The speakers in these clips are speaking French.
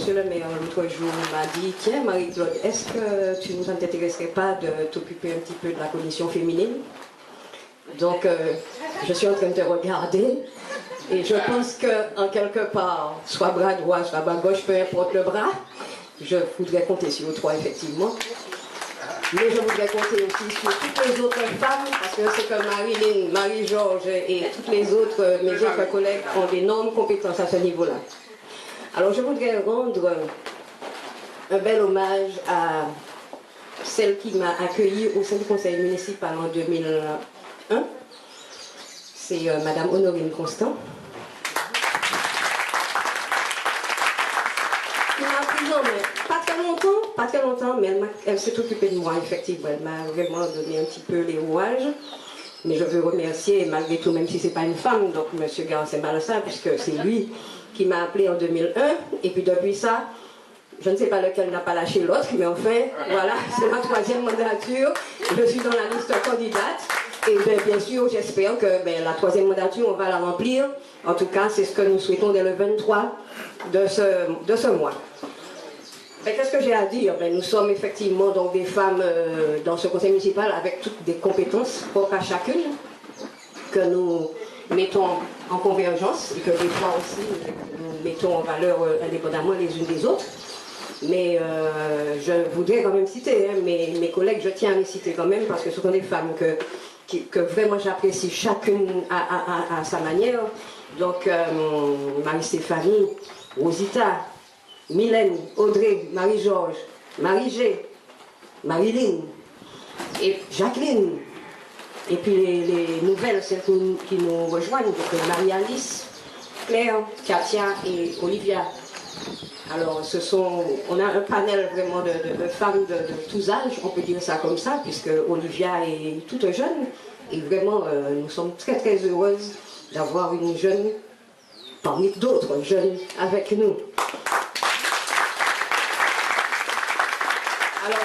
monsieur le maire, l'autre jour, m'a dit, tiens, Marie-Claude, est-ce que tu ne t'intéresserais pas de t'occuper un petit peu de la commission féminine? Donc, je suis en train de te regarder, et je pense qu'en quelque part, soit bras droit, soit bras gauche, peu importe le bras, je voudrais compter sur vous trois, effectivement. Mais je voudrais compter aussi sur toutes les autres femmes, parce que c'est que Marilyn, Marie-Georges et toutes les autres, mes autres collègues ont d'énormes compétences à ce niveau-là. Alors je voudrais rendre un bel hommage à celle qui m'a accueillie au sein du conseil municipal en 2001. C'est Madame Honorine Constant. Qui m'a pris en main, pas très longtemps, mais elle s'est occupée de moi, effectivement. Elle m'a vraiment donné un petit peu les rouages. Mais je veux remercier, malgré tout, même si ce n'est pas une femme, donc M. Garcin Balassa, puisque c'est lui qui m'a appelé en 2001. Et puis depuis ça, je ne sais pas lequel n'a pas lâché l'autre, mais enfin, voilà, c'est ma troisième mandature. Je suis dans la liste candidate. Et bien sûr, j'espère que la troisième mandature, on va la remplir. En tout cas, c'est ce que nous souhaitons dès le 23 de ce mois. Qu'est-ce que j'ai à dire? Nous sommes effectivement donc des femmes dans ce conseil municipal avec toutes des compétences propres à chacune que nous mettons en convergence et que des fois aussi nous mettons en valeur indépendamment les unes des autres. Mais je voudrais quand même citer mes collègues, je tiens à les citer quand même parce que ce sont des femmes que vraiment j'apprécie chacune à sa manière. Donc Marie-Stéphanie, Rosita, Mylène, Audrey, Marie-Georges, Marie-G, Marilyn et Jacqueline. Et puis les nouvelles, celles qui nous rejoignent, donc Marie-Alice, Claire, Katia et Olivia. Alors on a un panel vraiment de femmes de tous âges, on peut dire ça comme ça, puisque Olivia est toute jeune. Et vraiment, nous sommes très très heureuses d'avoir une jeune, parmi d'autres jeunes, avec nous. Alors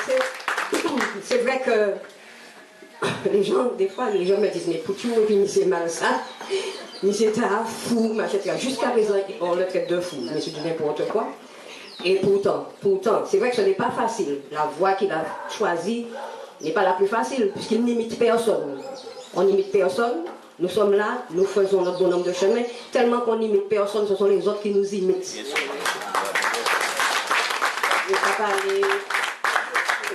c'est vrai que les gens, des fois, les gens me disent, mais pour tout, et puis c'est mal ça, mais c'est un fou, etc. Jusqu'à présent, on le traite de fou, mais c'est du n'importe quoi. Et pourtant, c'est vrai que ce n'est pas facile. La voie qu'il a choisie n'est pas la plus facile, puisqu'il n'imite personne. On n'imite personne, nous sommes là, nous faisons notre bonhomme de chemin, tellement qu'on n'imite personne, ce sont les autres qui nous imitent. Je ne vais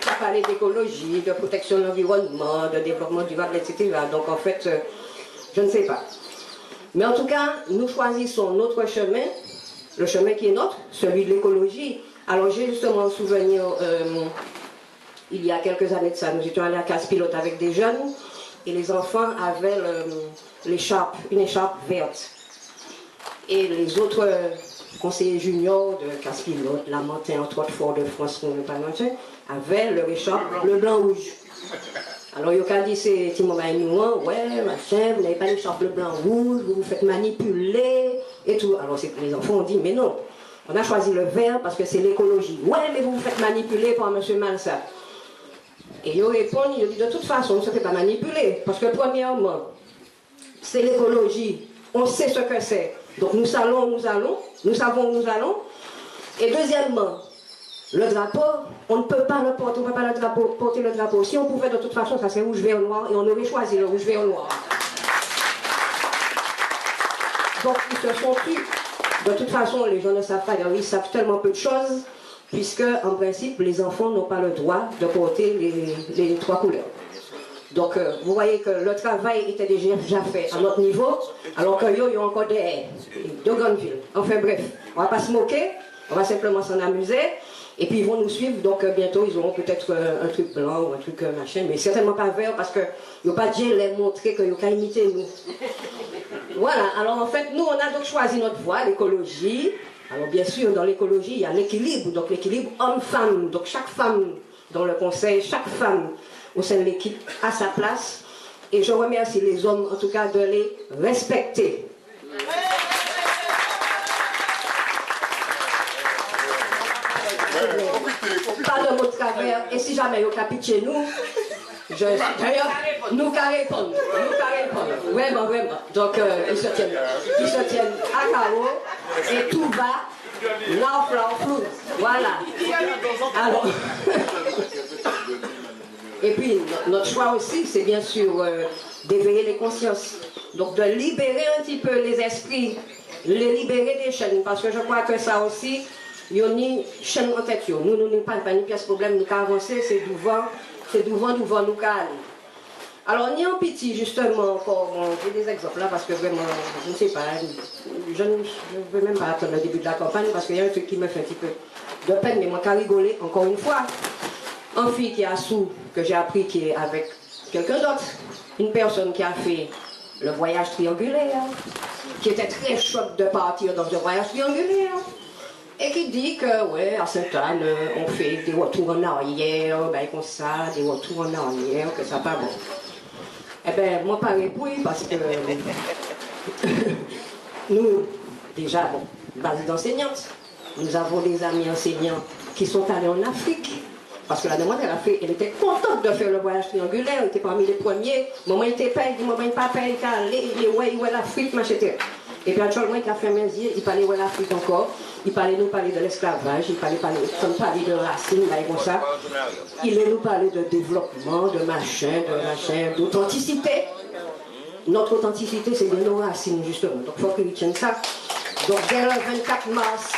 pas parler d'écologie, de protection de l'environnement, de développement durable, etc. Donc en fait, je ne sais pas. Mais en tout cas, nous choisissons notre chemin, le chemin qui est nôtre, celui de l'écologie. Alors j'ai justement un souvenir, il y a quelques années de ça, nous étions allés à Casse-Pilote avec des jeunes, et les enfants avaient une écharpe verte. Et les autres conseillers juniors de Casse-Pilote, Lamentin, entre autres Fort-de-France, avaient leur écharpe bleu, blanc, rouge. Alors, il y a dit, c'est Timon Maïnouan, ouais, machin, vous n'avez pas l'écharpe bleu, blanc, rouge, vous vous faites manipuler, et tout. Alors, les enfants ont dit, mais non, on a choisi le vert parce que c'est l'écologie. Ouais, mais vous vous faites manipuler par M. Malsa. Et il répond, il dit, de toute façon, on ne se fait pas manipuler, parce que premièrement, c'est l'écologie, on sait ce que c'est. Donc, nous savons où nous allons. Et deuxièmement, le drapeau, on ne peut pas le porter, on ne peut pas porter le drapeau. Si on pouvait, de toute façon, ça serait rouge, vert, noir, et on aurait choisi le rouge, vert, noir. Donc, ils se sont tus. De toute façon, les gens ne savent pas, ils savent tellement peu de choses, puisque, en principe, les enfants n'ont pas le droit de porter les trois couleurs. Donc, vous voyez que le travail était déjà fait à notre niveau, alors qu'il y a encore des haies, de grandes villes. Enfin bref, on ne va pas se moquer, on va simplement s'en amuser. Et puis ils vont nous suivre, donc bientôt ils auront peut-être un truc blanc ou un truc machin, mais certainement pas vert parce que il n'y a pas Dieu les montrer qu'il n'y a qu'à imiter nous. Voilà, alors en fait, nous on a donc choisi notre voie, l'écologie. Alors bien sûr, dans l'écologie, il y a l'équilibre, donc l'équilibre homme-femme. Donc chaque femme dans le conseil, chaque femme au sein de l'équipe a sa place. Et je remercie les hommes, en tout cas, de les respecter. Pas de mots de travers, et si jamais ils ont pitié nous, d'ailleurs, nous qu'à répondre, vraiment. Donc ils se tiennent à carreau, et tout va Non, flou. Voilà. Alors. Et puis, notre choix aussi, c'est bien sûr d'éveiller les consciences. Donc, de libérer un petit peu les esprits, les libérer des chaînes. Parce que je crois que ça aussi, il y a une chaîne en tête. Nous n'avons pas de pièce problème, nous avons avancé, c'est devant nous aller. Alors, ni en petit, justement, encore, j'ai des exemples là, parce que vraiment, je ne sais pas, je ne veux même pas attendre le début de la campagne, parce qu'il y a un truc qui me fait un petit peu de peine, mais moi, qu'à rigoler, encore une fois. Un fille qui a sous, que j'ai appris qui est avec quelqu'un d'autre, une personne qui a fait le voyage triangulaire, qui était très choc de partir dans un voyage triangulaire, et qui dit que, ouais, à Sainte-Anne, on fait des retours en arrière, ben comme ça, des retours en arrière, que ça pas bon. Eh bien, moi, pas oui, parce que nous, déjà, bon, base d'enseignante, nous avons des amis enseignants qui sont allés en Afrique. Parce que la demoiselle elle était contente de faire le voyage triangulaire, elle était parmi les premiers. Maman était payée, maman n'est pas payée, il est où l'Afrique, machin. Et puis actuellement, il a fait mes yeux, il parlait où l'Afrique encore, il parlait nous parler de l'esclavage, il parlait de racines, comme ça. Il nous parlait de développement, de machin, d'authenticité. Notre authenticité, c'est de nos racines, justement. Donc il faut qu'ils tiennent ça. Donc dès le 24 mars,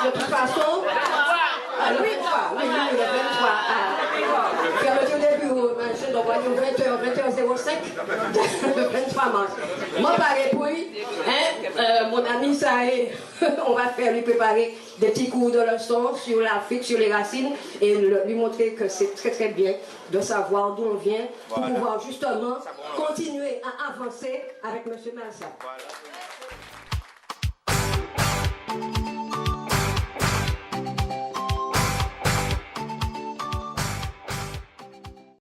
de toute façon, le 23, oui, le 23, fermeture des bureaux, donc on va 20h05, le 23 mars. Moi, pareil, mon ami Saé, on va lui préparer des petits cours de leçons sur l'Afrique, sur les racines, et lui montrer que c'est très très bien de savoir d'où on vient, pour pouvoir justement continuer à avancer avec M. Malsa.